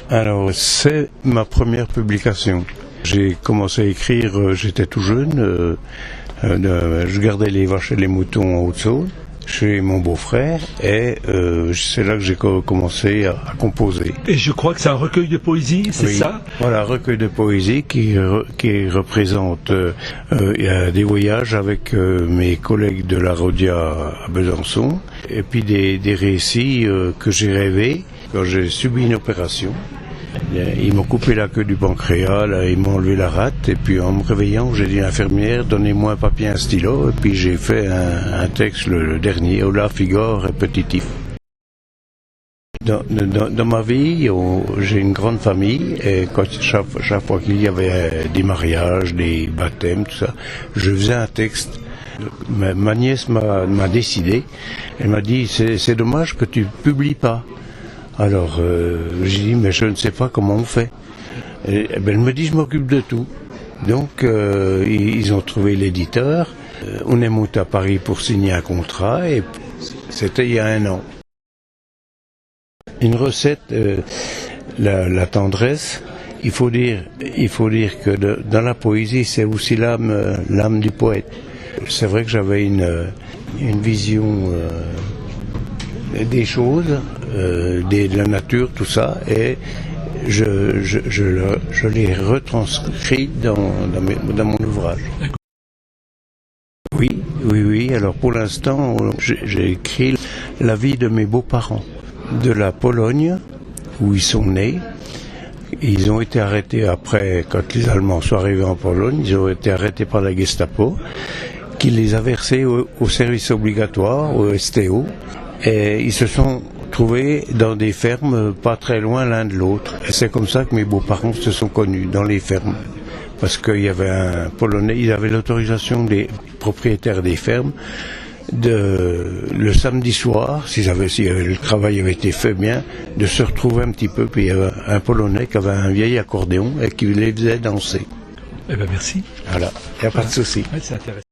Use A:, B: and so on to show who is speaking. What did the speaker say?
A: Alors, c'est ma première publication. J'ai commencé à écrire, j'étais tout jeune. Je gardais les vaches et les moutons en Haute-Saône, chez mon beau-frère, et c'est là que j'ai commencé à composer.
B: Et je crois que c'est un recueil de poésie, c'est
A: Oui,
B: ça?
A: Voilà, un recueil de poésie qui représente des voyages avec mes collègues de la Rodia à Besançon, et puis des récits que j'ai rêvés quand j'ai subi une opération. Ils m'ont coupé la queue du pancréas, là, ils m'ont enlevé la rate, et puis en me réveillant, j'ai dit à l'infirmière, donnez-moi un papier, un stylo, et puis j'ai fait un texte, le dernier, Olaf, Igor, répétitif. Dans ma vie, j'ai une grande famille, et chaque fois qu'il y avait des mariages, des baptêmes, tout ça, je faisais un texte. Ma nièce m'a décidé, elle m'a dit, c'est dommage que tu publies pas. Alors, j'ai dit, mais je ne sais pas comment on fait. Et elle me dit, je m'occupe de tout. Donc, ils ont trouvé l'éditeur. On est monté à Paris pour signer un contrat, et c'était il y a 1 an. Une recette, la tendresse, il faut dire que dans la poésie, c'est aussi l'âme du poète. C'est vrai que j'avais une vision des choses, de la nature, tout ça, et je l'ai retranscrit dans mon ouvrage. Oui. Alors pour l'instant, j'ai écrit la vie de mes beaux-parents, de la Pologne, où ils sont nés. Ils ont été arrêtés après, quand les Allemands sont arrivés en Pologne, ils ont été arrêtés par la Gestapo, qui les a versés au service obligatoire, au STO. Et ils se sont trouvés dans des fermes pas très loin l'un de l'autre. Et c'est comme ça que mes beaux-parents se sont connus, dans les fermes. Parce qu'il y avait un Polonais, ils avaient l'autorisation des propriétaires des fermes le samedi soir, si le travail avait été fait bien, de se retrouver un petit peu. Puis il y avait un Polonais qui avait un vieil accordéon et qui les faisait danser.
B: Eh bien, merci.
A: Voilà, il n'y a pas de souci.
B: Ouais, c'est intéressant.